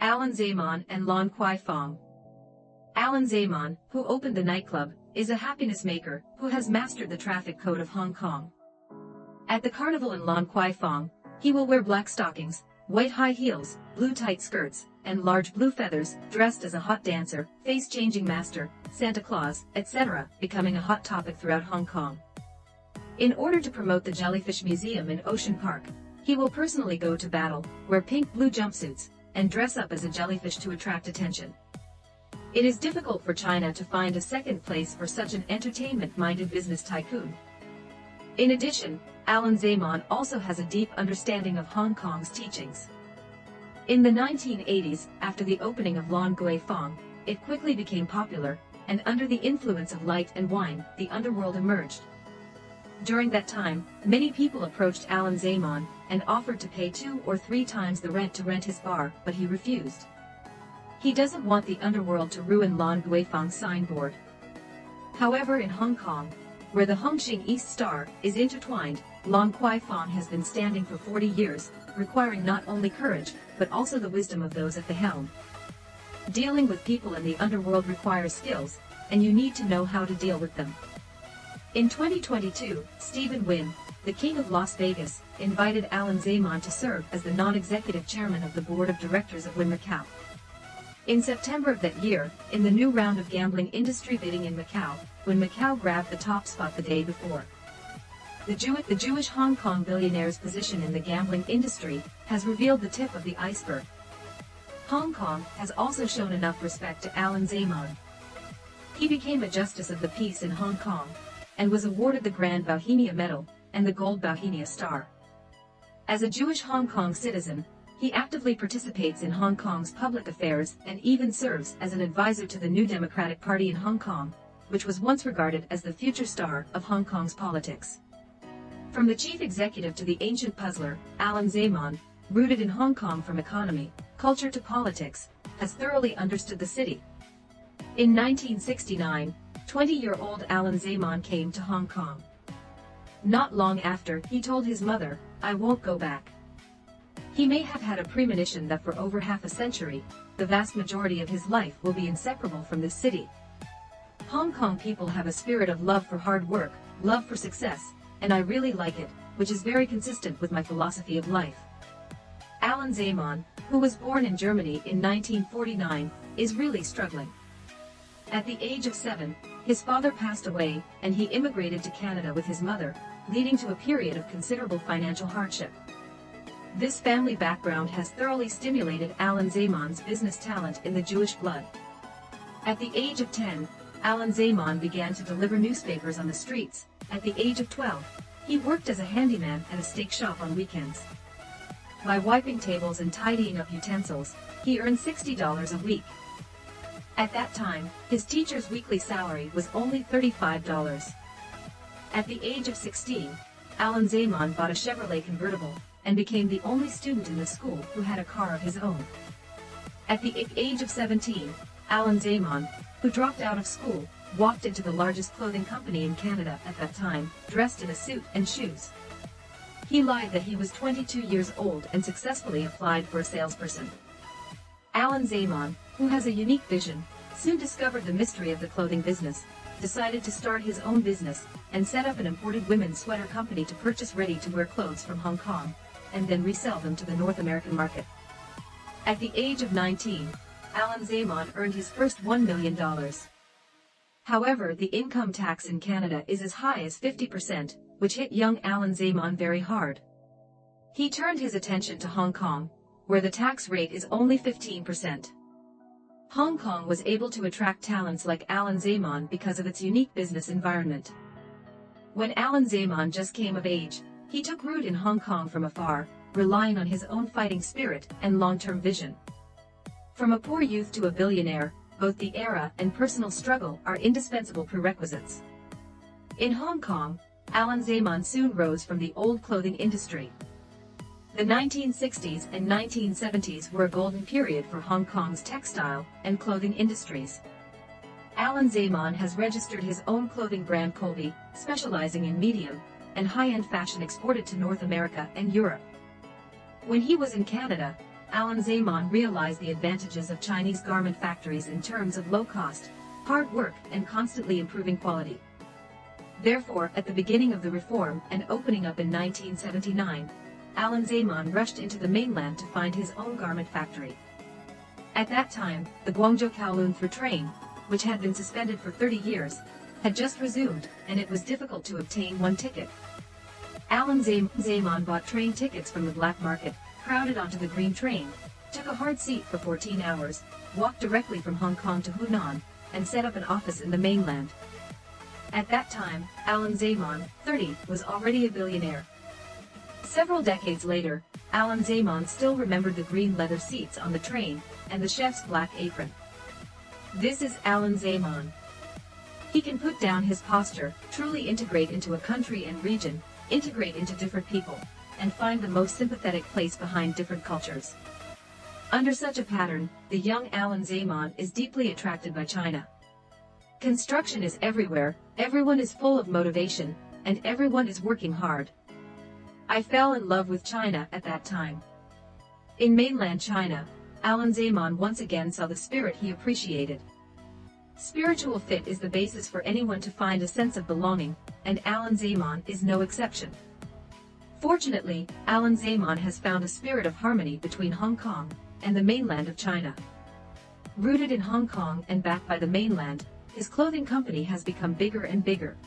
Allan Zeman and Lan Guifang. Allan Zeman, who opened the nightclub, is a happiness maker who has mastered the traffic code of Hong Kong. At the carnival in Lan Guifang, he will wear black stockings, white high heels, blue tight skirts, and large blue feathers, dressed as a hot dancer, face-changing master, Santa Claus, etc., becoming a hot topic throughout Hong Kong. In order to promote the Jellyfish Museum in Ocean Park, he will personally go to battle, wear pink-blue jumpsuits, and dress up as a jellyfish to attract attention. It is difficult for China to find a second place for such an entertainment-minded business tycoon. In addition, Allan Zeman also has a deep understanding of Hong Kong's teachings. In the 1980s, after the opening of Lan Guifang, it quickly became popular, and under the influence of light and wine, the underworld emerged. During that time, many people approached Allan Zeman and offered to pay 2 or 3 times the rent to rent his bar, but he refused. He doesn't want the underworld to ruin Lan Guifang's signboard. However, in Hong Kong, where the Hongqing East Star is intertwined, Lan Guifang has been standing for 40 years, requiring not only courage, but also the wisdom of those at the helm. Dealing with people in the underworld requires skills, and you need to know how to deal with them. In 2022, Stephen Wynn, the King of Las Vegas, invited Allan Zeman to serve as the non-executive chairman of the board of directors of Wynn Macau. In September of that year, in the new round of gambling industry bidding in Macau, when Macau grabbed the top spot the day before. The Jewish Hong Kong billionaire's position in the gambling industry has revealed the tip of the iceberg. Hong Kong has also shown enough respect to Allan Zeman. He became a Justice of the Peace in Hong Kong, and was awarded the Grand Bohemia Medal and the Gold Bohemia Star. As a Jewish Hong Kong citizen, he actively participates in Hong Kong's public affairs and even serves as an advisor to the New Democratic Party in Hong Kong, which was once regarded as the future star of Hong Kong's politics. From the chief executive to the ancient puzzler, Allan Zeman, rooted in Hong Kong from economy, culture to politics, has thoroughly understood the city. In 1969, 20-year-old Allan Zeman came to Hong Kong. Not long after, he told his mother, "I won't go back." He may have had a premonition that for over half a century, the vast majority of his life will be inseparable from this city. Hong Kong people have a spirit of love for hard work, love for success, and I really like it, which is very consistent with my philosophy of life. Allan Zeman, who was born in Germany in 1949, is really struggling. At the age of 7, his father passed away, and he immigrated to Canada with his mother, leading to a period of considerable financial hardship. This family background has thoroughly stimulated Allan Zeman's business talent in the Jewish blood. At the age of 10, Allan Zeman began to deliver newspapers on the streets. At the age of 12, he worked as a handyman at a steak shop on weekends. By wiping tables and tidying up utensils, he earned $60 a week. At that time, his teacher's weekly salary was only $35. At the age of 16, Allan Zeman bought a Chevrolet convertible, and became the only student in the school who had a car of his own. At the age of 17, Allan Zeman, who dropped out of school, walked into the largest clothing company in Canada at that time, dressed in a suit and shoes. He lied that he was 22 years old and successfully applied for a salesperson. Allan Zeman, who has a unique vision, soon discovered the mystery of the clothing business, decided to start his own business, and set up an imported women's sweater company to purchase ready-to-wear clothes from Hong Kong, and then resell them to the North American market. At the age of 19, Allan Zeman earned his first $1 million. However, the income tax in Canada is as high as 50%, which hit young Allan Zeman very hard. He turned his attention to Hong Kong, where the tax rate is only 15%. Hong Kong was able to attract talents like Allan Zeman because of its unique business environment. When Allan Zeman just came of age, he took root in Hong Kong from afar, relying on his own fighting spirit and long-term vision. From a poor youth to a billionaire, both the era and personal struggle are indispensable prerequisites. In Hong Kong, Allan Zeman soon rose from the old clothing industry. The 1960s and 1970s were a golden period for Hong Kong's textile and clothing industries. Allan Zeman has registered his own clothing brand Colby, specializing in medium and high-end fashion exported to North America and Europe. When he was in Canada, Allan Zeman realized the advantages of Chinese garment factories in terms of low cost, hard work, and constantly improving quality. Therefore, at the beginning of the reform and opening up in 1979, Allan Zeman rushed into the mainland to find his own garment factory. At that time, the Guangzhou Kowloon through train, which had been suspended for 30 years, had just resumed, and it was difficult to obtain one ticket. Allan Zeman bought train tickets from the black market, crowded onto the green train, took a hard seat for 14 hours, walked directly from Hong Kong to Hunan, and set up an office in the mainland. At that time, Allan Zeman, 30, was already a billionaire. Several decades later, Allan Zeman still remembered the green leather seats on the train, and the chef's black apron. This is Allan Zeman. He can put down his posture, truly integrate into a country and region, integrate into different people, and find the most sympathetic place behind different cultures. Under such a pattern, the young Allan Zeman is deeply attracted by China. Construction is everywhere, everyone is full of motivation, and everyone is working hard. I fell in love with China at that time. In mainland China, Allan Zeman once again saw the spirit he appreciated. Spiritual fit is the basis for anyone to find a sense of belonging, and Allan Zeman is no exception. Fortunately, Allan Zeman has found a spirit of harmony between Hong Kong and the mainland of China. Rooted in Hong Kong and backed by the mainland, his clothing company has become bigger and bigger.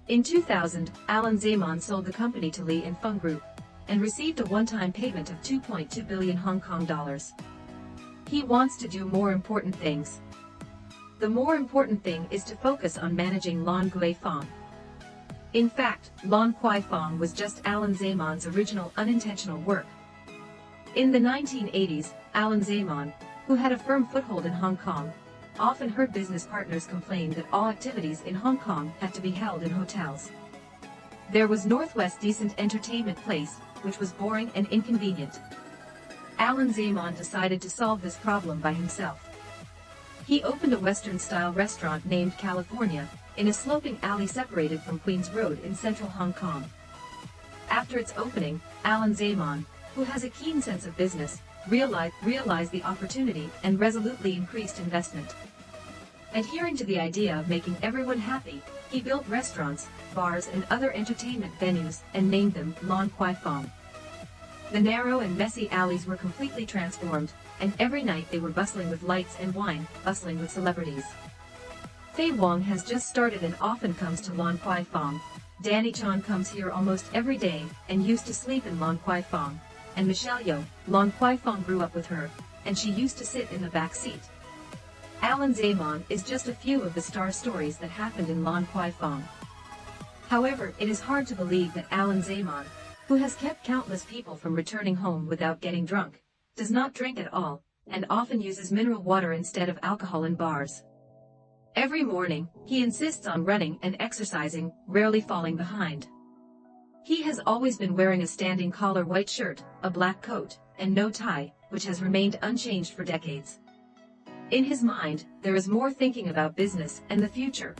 In 2000, Allan Zeman sold the company to Li & Fung Group, and received a one-time payment of 2.2 billion Hong Kong dollars. He wants to do more important things. The more important thing is to focus on managing Lan Guifang. In fact, Lan Guifang was just Allan Zeman's original unintentional work. In the 1980s, Allan Zeman, who had a firm foothold in Hong Kong, often heard business partners complain that all activities in Hong Kong had to be held in hotels. There was Northwest Decent Entertainment Place, which was boring and inconvenient. Allan Zeman decided to solve this problem by himself. He opened a Western-style restaurant named California, in a sloping alley separated from Queens Road in central Hong Kong. After its opening, Allan Zeman, who has a keen sense of business, realized the opportunity and resolutely increased investment. Adhering to the idea of making everyone happy, he built restaurants, bars and other entertainment venues, and named them Lan Guifang. The narrow and messy alleys were completely transformed, and every night they were bustling with lights and wine, bustling with celebrities. Fei Wong has just started and often comes to Lan Guifang. Danny Chan comes here almost every day, and used to sleep in Lan Guifang. And Michelle Yeoh, Lan Guifang grew up with her, and she used to sit in the back seat. Allan Zeman is just a few of the star stories that happened in Lan Guifang. However, it is hard to believe that Allan Zeman, who has kept countless people from returning home without getting drunk, does not drink at all, and often uses mineral water instead of alcohol in bars. Every morning, he insists on running and exercising, rarely falling behind. He has always been wearing a standing collar white shirt, a black coat, and no tie, which has remained unchanged for decades. In his mind, there is more thinking about business and the future.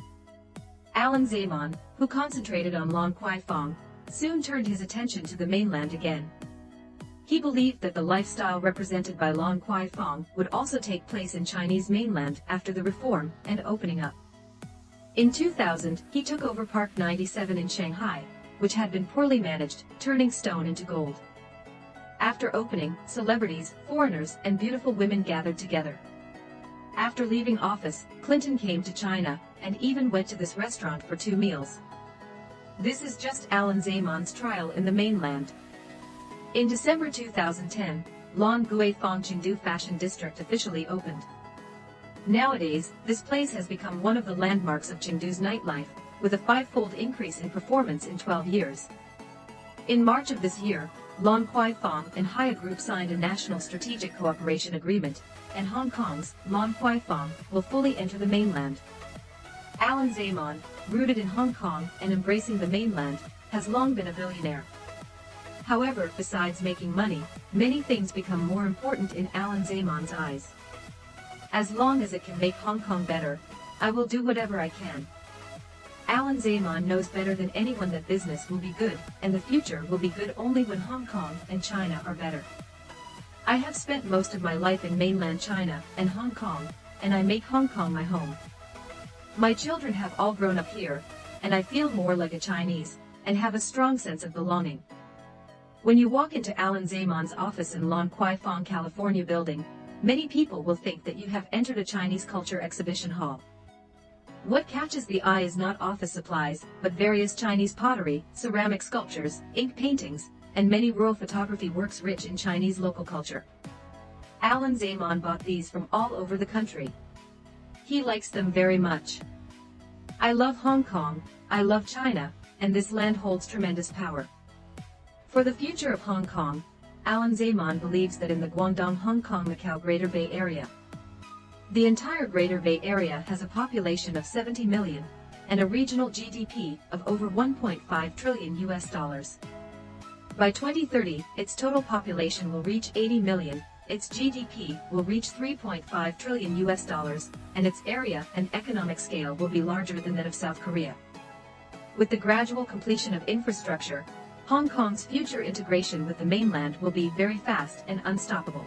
Allan Zeman, who concentrated on Lan Guifang, soon turned his attention to the mainland again. He believed that the lifestyle represented by Lan Guifang would also take place in Chinese mainland after the reform and opening up. In 2000, he took over Park 97 in Shanghai, which had been poorly managed, turning stone into gold. After opening, celebrities, foreigners, and beautiful women gathered together. After leaving office, Clinton came to China, and even went to this restaurant for 2 meals. This is just Allan Zeman's trial in the mainland. In December 2010, Lan Guifang Chengdu Fashion District officially opened. Nowadays, this place has become one of the landmarks of Chengdu's nightlife, with a 5-fold increase in performance in 12 years. In March of this year, Lan Guifang and Haya Group signed a national strategic cooperation agreement, and Hong Kong's Lan Guifang will fully enter the mainland. Allan Zeman, rooted in Hong Kong and embracing the mainland, has long been a billionaire. However, besides making money, many things become more important in Allan Zeman's eyes. As long as it can make Hong Kong better, I will do whatever I can. Allan Zeman knows better than anyone that business will be good, and the future will be good only when Hong Kong and China are better. I have spent most of my life in mainland China and Hong Kong, and I make Hong Kong my home. My children have all grown up here, and I feel more like a Chinese, and have a strong sense of belonging. When you walk into Allan Zeman's office in Lan Guifang, California building, many people will think that you have entered a Chinese culture exhibition hall. What catches the eye is not office supplies, but various Chinese pottery, ceramic sculptures, ink paintings, and many rural photography works rich in Chinese local culture. Allan Zeman bought these from all over the country. He likes them very much. I love Hong Kong, I love China, and this land holds tremendous power. For the future of Hong Kong, Allan Zeman believes that in the Guangdong, Hong Kong, Macau Greater Bay Area. The entire Greater Bay Area has a population of 70 million, and a regional GDP of over 1.5 trillion US dollars. By 2030, its total population will reach 80 million, its GDP will reach 3.5 trillion US dollars, and its area and economic scale will be larger than that of South Korea. With the gradual completion of infrastructure, Hong Kong's future integration with the mainland will be very fast and unstoppable.